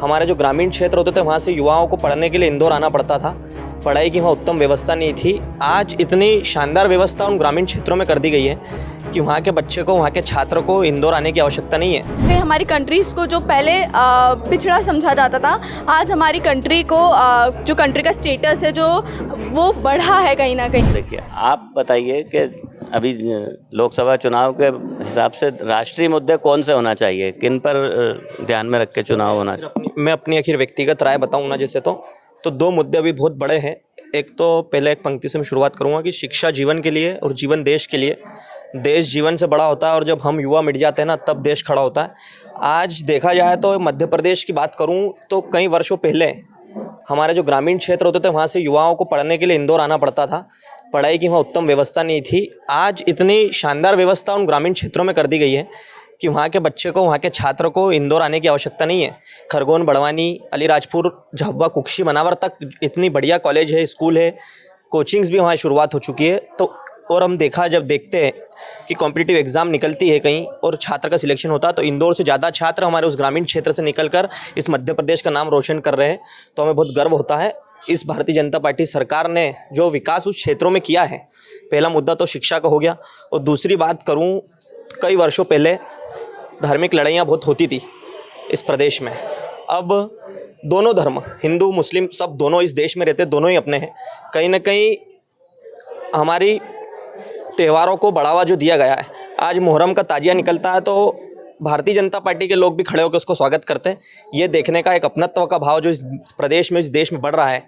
हमारे जो ग्रामीण क्षेत्र होते थे वहाँ से युवाओं को पढ़ने के लिए इंदौर आना पड़ता था। पढ़ाई की वहाँ उत्तम व्यवस्था नहीं थी। आज इतनी शानदार व्यवस्था उन ग्रामीण क्षेत्रों में कर दी गई है कि वहाँ के बच्चे को, वहाँ के छात्र को इंदौर आने की आवश्यकता नहीं है। हमारी कंट्रीज़ को जो पहले पिछड़ा समझा जाता था, आज हमारी कंट्री को जो कंट्री का स्टेटस है जो वो बढ़ा है कहीं ना कहीं। देखिए, आप बताइए कि अभी लोकसभा चुनाव के हिसाब से राष्ट्रीय मुद्दे कौन से होना चाहिए, किन पर ध्यान में रख के चुनाव होना चाहिए? मैं अपनी आखिर व्यक्तिगत राय बताऊँ ना जैसे तो दो मुद्दे अभी बहुत बड़े हैं। एक तो पहले एक पंक्ति से मैं शुरुआत करूँगा कि शिक्षा जीवन के लिए और जीवन देश के लिए। देश जीवन से बड़ा होता है और जब हम युवा मिट जाते हैं ना तब देश खड़ा होता है। आज देखा जाए तो मध्य प्रदेश की बात करूं तो कई वर्षों पहले हमारे जो ग्रामीण क्षेत्र होते थे वहाँ से युवाओं को पढ़ने के लिए इंदौर आना पड़ता था। पढ़ाई की वहाँ उत्तम व्यवस्था नहीं थी। आज इतनी शानदार व्यवस्था उन ग्रामीण क्षेत्रों में कर दी गई है कि वहाँ के बच्चे को, वहाँ के छात्र को इंदौर आने की आवश्यकता नहीं है। खरगोन, बड़वानी, अलीराजपुर, झाबुआ, कुक्षी, मनावर तक इतनी बढ़िया कॉलेज है, स्कूल है, कोचिंग्स भी वहाँ शुरुआत हो चुकी है। तो और हम जब देखते हैं कि कॉम्पिटिटिव एग्ज़ाम निकलती है कहीं और छात्र का सिलेक्शन होता है तो इंदौर से ज़्यादा छात्र हमारे उस ग्रामीण क्षेत्र से निकलकर इस मध्य प्रदेश का नाम रोशन कर रहे हैं। तो हमें बहुत गर्व होता है। इस भारतीय जनता पार्टी सरकार ने जो विकास उस क्षेत्रों में किया है, पहला मुद्दा तो शिक्षा का हो गया। और दूसरी बात करूँ, कई वर्षों पहले धार्मिक लड़ाइयाँ बहुत होती थी इस प्रदेश में। अब दोनों धर्म, हिंदू मुस्लिम, सब दोनों इस देश में रहते, दोनों ही अपने हैं। कहीं ना कहीं हमारी त्योहारों को बढ़ावा जो दिया गया है, आज मुहर्रम का ताजिया निकलता है तो भारतीय जनता पार्टी के लोग भी खड़े होकर उसको स्वागत करते हैं। ये देखने का एक अपनत्व का भाव जो इस प्रदेश में, इस देश में बढ़ रहा है।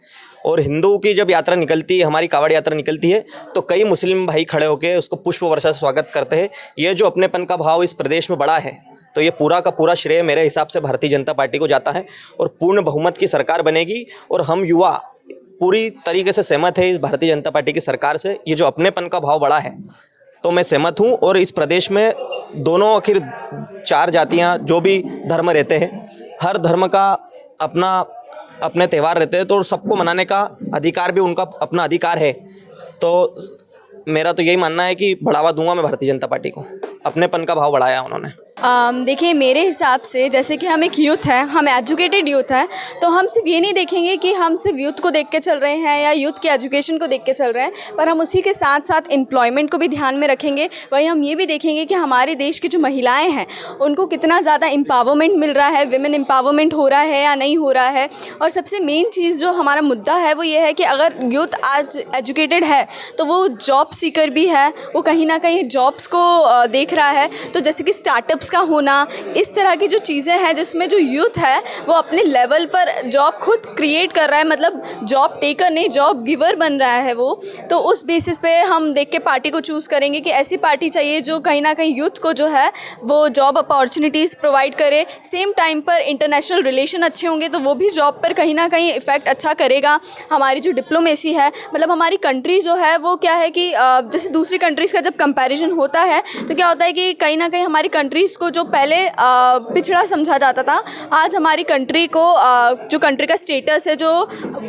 और हिंदुओं की जब यात्रा निकलती है, हमारी कावड़ यात्रा निकलती है, तो कई मुस्लिम भाई खड़े होकर उसको पुष्प वर्षा से स्वागत करते हैं। ये जो अपनेपन का भाव इस प्रदेश में बढ़ा है, तो ये पूरा का पूरा श्रेय मेरे हिसाब से भारतीय जनता पार्टी को जाता है। और पूर्ण बहुमत की सरकार बनेगी और हम युवा पूरी तरीके से सहमत है इस भारतीय जनता पार्टी की सरकार से। ये जो अपनेपन का भाव बढ़ा है तो मैं सहमत हूँ। और इस प्रदेश में दोनों आखिर चार जातियाँ जो भी धर्म रहते हैं, हर धर्म का अपने त्यौहार रहते हैं, तो सबको मनाने का अधिकार भी उनका अपना अधिकार है। तो मेरा तो यही मानना है कि बढ़ावा दूंगा मैं भारतीय जनता पार्टी को। अपनेपन का भाव बढ़ाया उन्होंने। देखिए, मेरे हिसाब से जैसे कि हम एक यूथ है, हम एजुकेटेड यूथ है, तो हम सिर्फ ये नहीं देखेंगे कि हम सिर्फ यूथ को देख के चल रहे हैं या यूथ के एजुकेशन को देख के चल रहे हैं, पर हम उसी के साथ साथ एम्प्लॉयमेंट को भी ध्यान में रखेंगे। वहीं हम ये भी देखेंगे कि हमारे देश की जो महिलाएं हैं उनको कितना ज़्यादा एम्पावरमेंट मिल रहा है, विमेन एम्पावरमेंट हो रहा है या नहीं हो रहा है। और सबसे मेन चीज़ जो हमारा मुद्दा है वो ये है कि अगर यूथ आज एजुकेटेड है तो वो जॉब सीकर भी है, वो कहीं ना कहीं जॉब्स को देख रहा है। तो जैसे कि स्टार्टअप्स का होना, इस तरह की जो चीज़ें हैं जिसमें जो यूथ है वो अपने लेवल पर जॉब खुद क्रिएट कर रहा है, मतलब जॉब टेकर नहीं, जॉब गिवर बन रहा है वो। तो उस बेसिस पे हम देख के पार्टी को चूज़ करेंगे कि ऐसी पार्टी चाहिए जो कहीं ना कहीं यूथ को जो है वो जॉब अपॉर्चुनिटीज़ प्रोवाइड करे। सेम टाइम पर इंटरनेशनल रिलेशन अच्छे होंगे तो वो भी जॉब पर कहीं ना कहीं इफ़ेक्ट अच्छा करेगा। हमारी जो डिप्लोमेसी है, मतलब हमारी कंट्री जो है वो क्या है कि जैसे दूसरी कंट्रीज़ का जब कंपैरिजन होता है तो क्या होता है कि कहीं ना कहीं हमारी कंट्रीज़ को जो पहले पिछड़ा समझा जाता था, आज हमारी कंट्री को जो कंट्री का स्टेटस है जो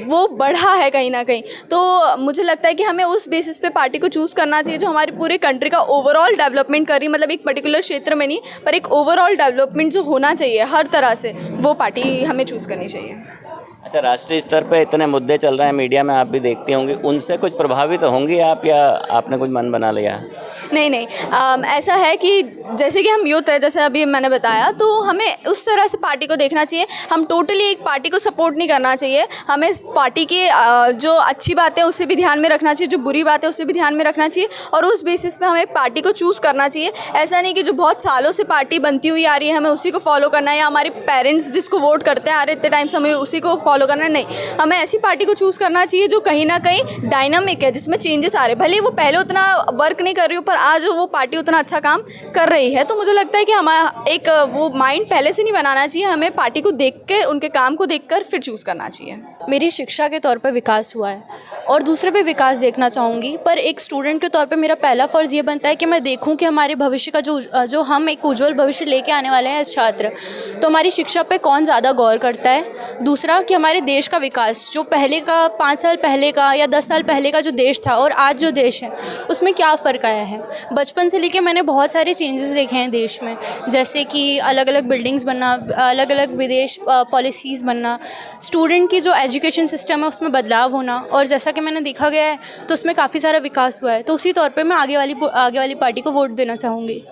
वो बढ़ा है कहीं ना कहीं। तो मुझे लगता है कि हमें उस बेसिस पे पार्टी को चूज़ करना चाहिए जो हमारी पूरे कंट्री का ओवरऑल डेवलपमेंट कर रही, मतलब एक पर्टिकुलर क्षेत्र में नहीं पर एक ओवरऑल डेवलपमेंट जो होना चाहिए हर तरह से, वो पार्टी हमें चूज़ करनी चाहिए। अच्छा, राष्ट्रीय स्तर पे इतने मुद्दे चल रहे हैं, मीडिया में आप भी देखती होंगी, उनसे कुछ प्रभावित होंगी आप या आपने कुछ मन बना लिया? नहीं, ऐसा है कि जैसे कि हम यूथ है, जैसे अभी मैंने बताया, तो हमें उस तरह से पार्टी को देखना चाहिए। हम टोटली एक पार्टी को सपोर्ट नहीं करना चाहिए। हमें पार्टी की जो अच्छी बातें हैं उसे भी ध्यान में रखना चाहिए, जो बुरी बातें हैं उसे भी ध्यान में रखना चाहिए और उस बेसिस पे हमें पार्टी को चूज़ करना चाहिए। ऐसा नहीं कि जो बहुत सालों से पार्टी बनती हुई आ रही है हमें उसी को फॉलो करना है, या हमारे पेरेंट्स जिसको वोट करते आ रहे इतने टाइम से हमें उसी को फॉलो करना है। नहीं, हमें ऐसी पार्टी को चूज़ करना चाहिए जो कहीं ना कहीं डायनामिक है, जिसमें चेंजेस आ रहे हैं। भले वो पहले उतना वर्क नहीं कर रही हो पर आज वो पार्टी उतना अच्छा काम कर रही है। तो मुझे लगता है कि हमारा एक वो माइंड पहले से नहीं बनाना चाहिए, हमें पार्टी को देखकर, उनके काम को देखकर फिर चूज़ करना चाहिए। मेरी शिक्षा के तौर पर विकास हुआ है और दूसरे पे विकास देखना चाहूँगी, पर एक स्टूडेंट के तौर पे मेरा पहला फ़र्ज़ ये बनता है कि मैं देखूँ कि हमारे भविष्य का जो हम एक उज्जवल भविष्य लेके आने वाले हैं छात्र, तो हमारी शिक्षा पे कौन ज़्यादा गौर करता है। दूसरा कि हमारे देश का विकास, जो पहले का 5 साल पहले का या 10 साल पहले का जो देश था और आज जो देश है उसमें क्या फ़र्क आया है। बचपन से लेके मैंने बहुत सारे चेंजेस देखे हैं देश में, जैसे कि अलग अलग बिल्डिंग्स बनना, अलग अलग विदेश पॉलिसीज़ बनना, स्टूडेंट की जो एजुकेशन सिस्टम है उसमें बदलाव होना, और जैसा कि मैंने देखा गया है तो उसमें काफ़ी सारा विकास हुआ है। तो उसी तौर पे मैं आगे वाली पार्टी को वोट देना चाहूँगी।